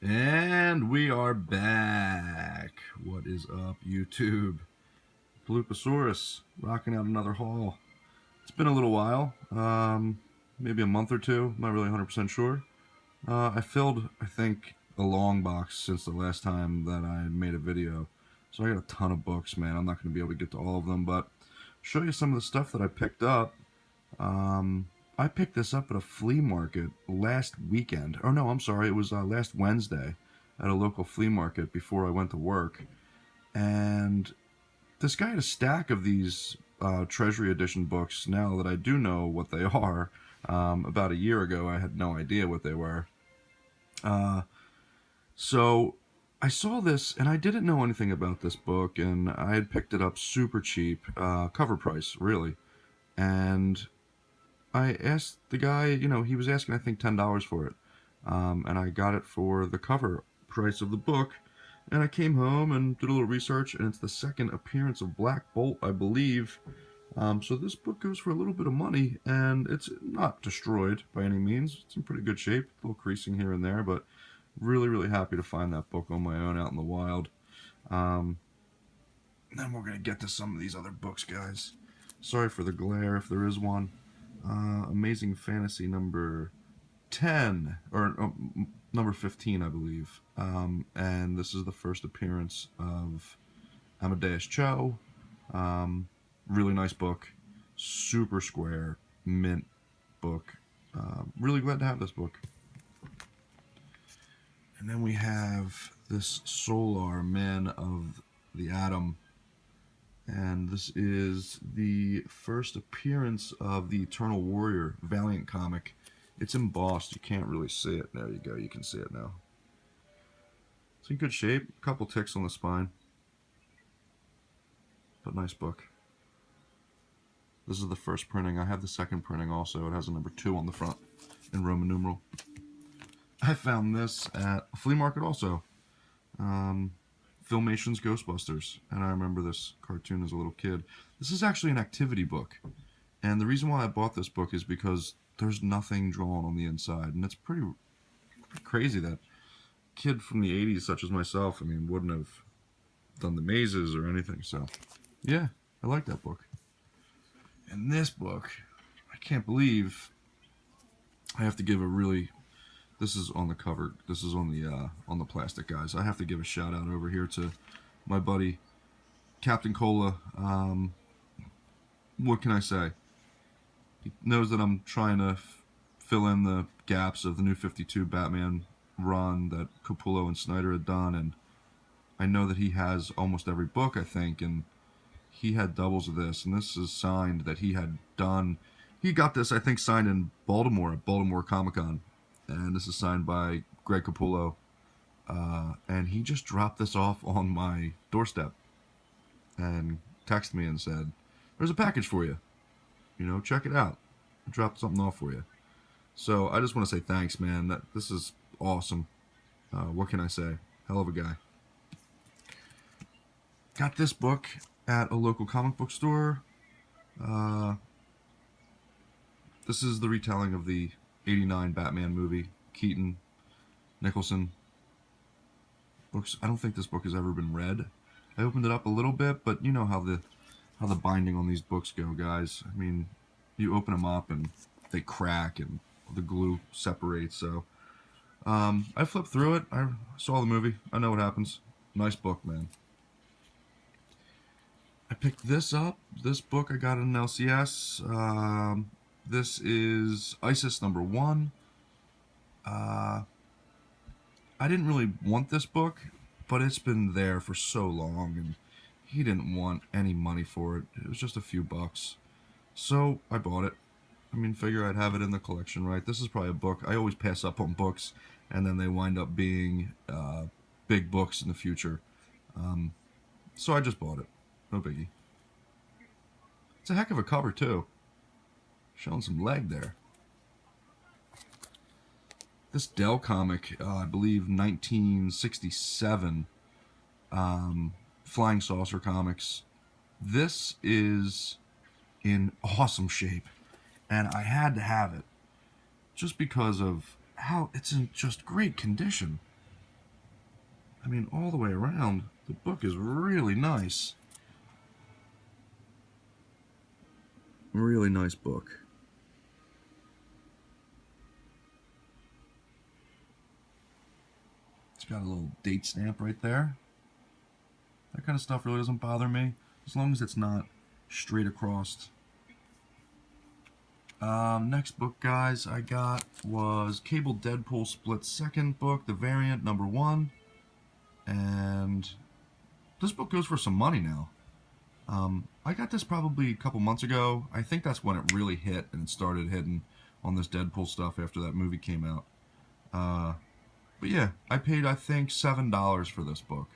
And we are back. What is up, YouTube? Paloopasaurus rocking out another haul. It's been a little while, maybe a month or two. Not really 100% sure. I filled, I think, a long box since the last time that I made a video. So I got a ton of books, man. I'm not going to be able to get to all of them, but show you some of the stuff that I picked up. I picked this up at a flea market last weekend. Oh no, I'm sorry. It was last Wednesday at a local flea market before I went to work. And this guy had a stack of these Treasury Edition books now that I do know what they are. About a year ago, I had no idea what they were. Uh, so I saw this and I didn't know anything about this book, and I had picked it up super cheap, cover price, really. And I asked the guy, he was asking, I think, $10 for it. And I got it for the cover price of the book. And I came home and did a little research, and it's the second appearance of Black Bolt, I believe. So this book goes for a little bit of money, and it's not destroyed by any means. It's in pretty good shape, a little creasing here and there, but really, really happy to find that book on my own out in the wild. Then we're going to get to some of these other books, guys. Sorry for the glare, if there is one. Amazing Fantasy number 10, or number 15, I believe. And this is the first appearance of Amadeus Cho. Really nice book. Super square, mint book. Really glad to have this book. And then we have this Solar Man of the Atom. And this is the first appearance of the Eternal Warrior Valiant comic. It's embossed. You can't really see it. There you go. You can see it now. It's in good shape. A couple ticks on the spine. But nice book. This is the first printing. I have the second printing also. It has a number 2 on the front in Roman numeral. I found this at a flea market also. Filmation's Ghostbusters, and I remember this cartoon as a little kid. This is actually an activity book, and the reason why I bought this book is because there's nothing drawn on the inside, and it's pretty crazy that a kid from the 80s such as myself, wouldn't have done the mazes or anything. So yeah, I like that book. And this book, I can't believe I have to give a really, this is on the cover, this is on the plastic, guys. I have to give a shout out over here to my buddy Captain Cola. What can I say? He knows that I'm trying to fill in the gaps of the New 52 Batman run that Capullo and Snyder had done, and I know that he has almost every book, I think, and he had doubles of this, and this is signed that he had done. He got this, I think, signed in Baltimore at Baltimore Comic-Con, and this is signed by Greg Capullo, and he just dropped this off on my doorstep and texted me and said, "There's a package for you. Check it out. I dropped something off for you." So I just want to say thanks, man. This is awesome. What can I say? Hell of a guy. Got this book at a local comic book store. This is the retelling of the '89 Batman movie. Keaton, Nicholson. Books. I don't think this book has ever been read. I opened it up a little bit, but you know how the binding on these books go, guys. You open them up and they crack and the glue separates. So I flipped through it. I saw the movie. I know what happens. Nice book, man. I picked this up. This book I got in an LCS. This is ISIS number 1. I didn't really want this book, but it's been there for so long, and he didn't want any money for it. It was just a few bucks. So I bought it. Figure I'd have it in the collection, right? This is probably a book. I always pass up on books, and then they wind up being big books in the future. So I just bought it. No biggie. It's a heck of a cover, too. Showing some leg there. This Dell comic, I believe 1967, Flying Saucer Comics. This is in awesome shape, and I had to have it just because of how it's in just great condition. I mean, all the way around, the book is really nice. Really nice book. It's got a little date stamp right there. That kind of stuff really doesn't bother me, as long as it's not straight across. Next book, guys, I got was Cable Deadpool Split Second book, the Variant #1. And this book goes for some money now. I got this probably a couple months ago. I think that's when it really hit, and it started hitting on this Deadpool stuff after that movie came out. But yeah, I paid, I think, $7 for this book.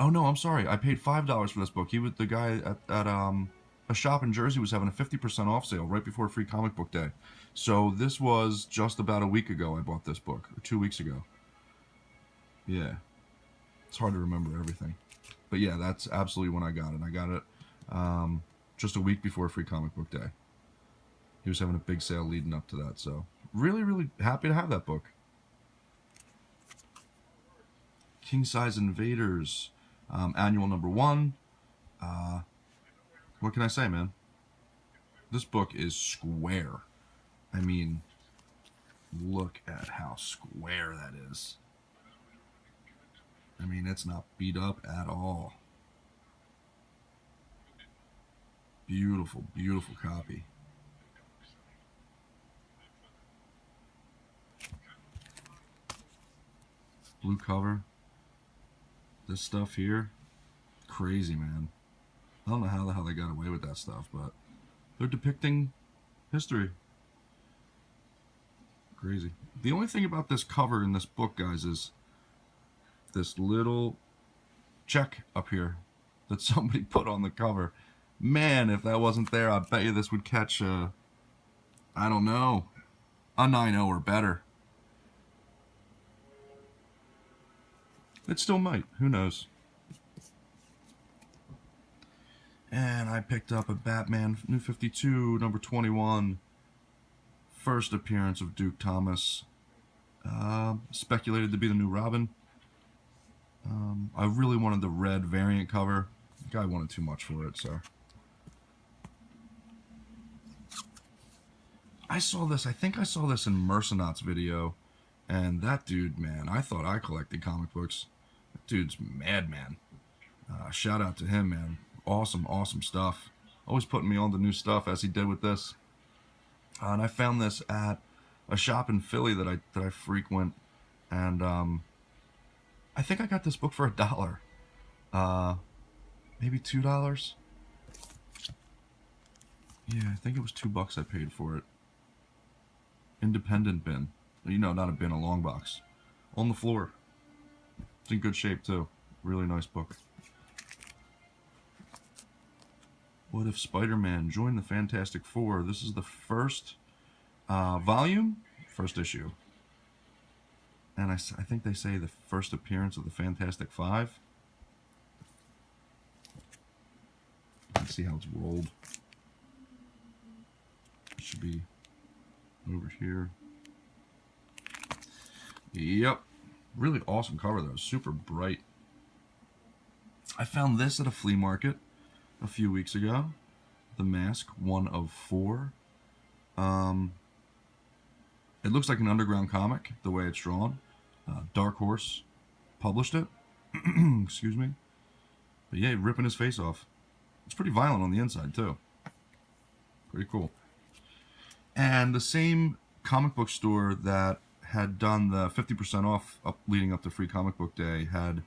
Oh no, I'm sorry. I paid $5 for this book. He was the guy at a shop in Jersey was having a 50% off sale right before Free Comic Book Day. So this was just about a week ago I bought this book, or 2 weeks ago. Yeah. It's hard to remember everything. But yeah, that's absolutely when I got it. I got it just a week before Free Comic Book Day. He was having a big sale leading up to that, so really, really happy to have that book. KingSize Invaders, annual #1. What can I say, man? This book is square. I mean, look at how square that is. I mean, it's not beat up at all. Beautiful, beautiful copy. Blue cover. This stuff here, crazy, man. I don't know how the hell they got away with that stuff, but they're depicting history. Crazy. The only thing about this cover in this book, guys, is this little check up here that somebody put on the cover. Man, if that wasn't there, I bet you this would catch I don't know, a 9.0 or better. It still might. Who knows? And I picked up a Batman New 52, #21. First appearance of Duke Thomas. Speculated to be the new Robin. I really wanted the red variant cover. The guy wanted too much for it, so. I saw this, I think I saw this in Mercenaut's video. And that dude, man, I thought I collected comic books. That dude's madman. Shout out to him, man. Awesome, awesome stuff. Always putting me on the new stuff, as he did with this. And I found this at a shop in Philly that I frequent, and I think I got this book for $1, maybe $2. Yeah, I think it was $2 I paid for it. Independent bin. You know, not a bin, a long box. On the floor. It's in good shape, too. Really nice book. What if SpiderMan joined the Fantastic Four? This is the first volume, first issue. And I think they say the first appearance of the Fantastic Five. Let's see how it's rolled. It should be over here. Yep. Really awesome cover, though. Super bright. I found this at a flea market a few weeks ago. The Mask, 1 of 4. It looks like an underground comic, the way it's drawn. Dark Horse published it. Excuse me. But yeah, ripping his face off. It's pretty violent on the inside, too. Pretty cool. And the same comic book store that had done the 50% off leading up to Free Comic Book Day had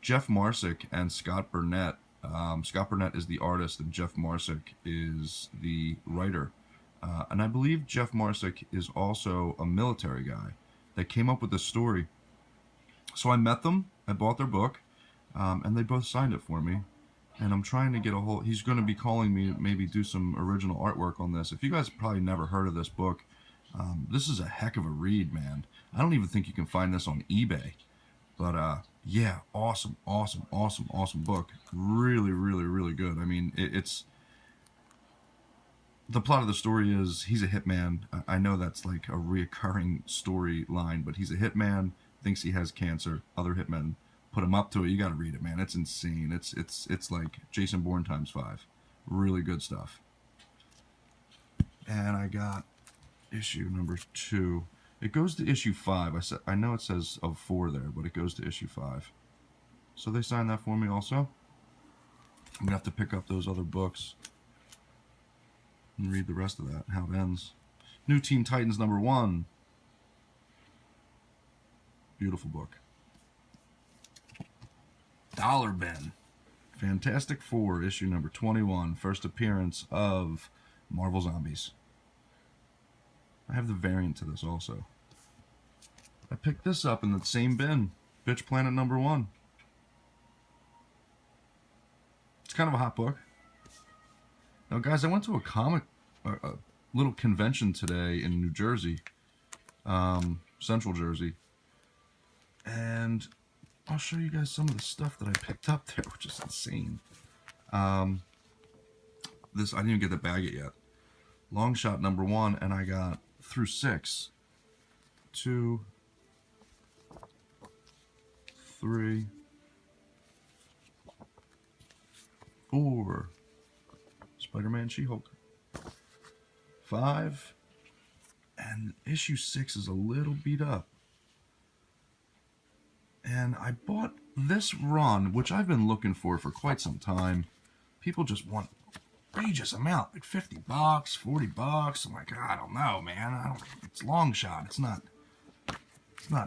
Jeff Marsick and Scott Burnett. Scott Burnett is the artist and Jeff Marsick is the writer. And I believe Jeff Marsick is also a military guy that came up with this story. So I met them, I bought their book, and they both signed it for me. And I'm trying to get a hold. He's going to be calling me to maybe do some original artwork on this. If you guys probably never heard of this book, this is a heck of a read, man. I don't even think you can find this on eBay. But yeah, awesome, awesome, awesome, awesome book. Really, really, really good. I mean, it's... The plot of the story is he's a hitman. I know that's like a reoccurring storyline, but he's a hitman thinks he has cancer. Other hitmen put him up to it. You got to read it, man. It's insane. It's like Jason Bourne times 5. Really good stuff. And I got issue number 2. It goes to issue 5. I know it says of 4 there, but it goes to issue 5. So they signed that for me also. I'm gonna have to pick up those other books and read the rest of that, how it ends. New Teen Titans number 1. Beautiful book. Dollar Bin. Fantastic Four, issue number 21. First appearance of Marvel Zombies. I have the variant to this also. I picked this up in the same bin. Bitch Planet number 1. It's kind of a hot book. Now, guys, I went to a little convention today in New Jersey, Central Jersey, and I'll show you guys some of the stuff that I picked up there, which is insane. This, I didn't even get the bag it yet. Longshot number 1, and I got through 6. 2, 3, 4. SpiderMan, She-Hulk. 5. And issue 6 is a little beat up. And I bought this run, which I've been looking for quite some time. People just want outrageous amount, like $50, $40. I'm like, I don't know, man. It's Longshot. It's not.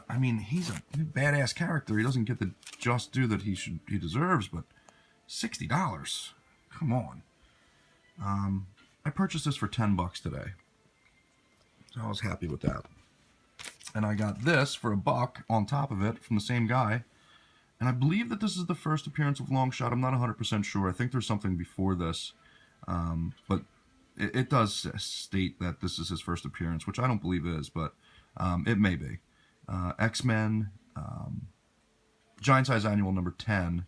I mean, he's a badass character. He doesn't get the just due that he deserves, but $60. Come on. I purchased this for $10 today. So I was happy with that. And I got this for $1 on top of it from the same guy. And I believe that this is the first appearance of Longshot. I'm not 100% sure. I think there's something before this. But it does state that this is his first appearance, which I don't believe it is, but it may be. XMen, Giant Size Annual number 10.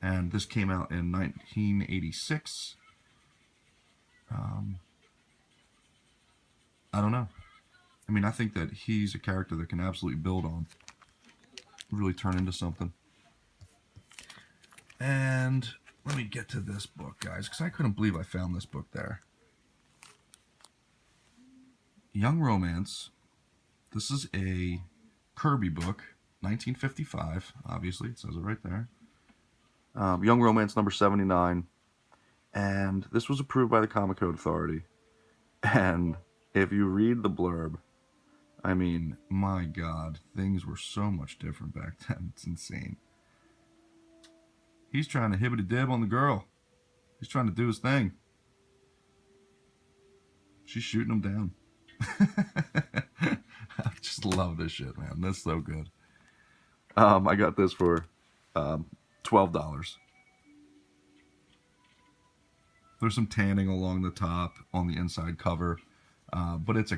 And this came out in 1986. I don't know. I mean, I think that he's a character that can absolutely build on. Really turn into something. And let me get to this book, guys, because I couldn't believe I found this book there. Young Romance. This is a Kirby book, 1955. Obviously, it says it right there. Young Romance number 79. And this was approved by the Comic Code Authority. And if you read the blurb, I mean, my God, things were so much different back then. It's insane. He's trying to hibbity-dib on the girl. He's trying to do his thing. She's shooting him down. I just love this shit, man. That's so good. I got this for $12. There's some tanning along the top on the inside cover. But it's a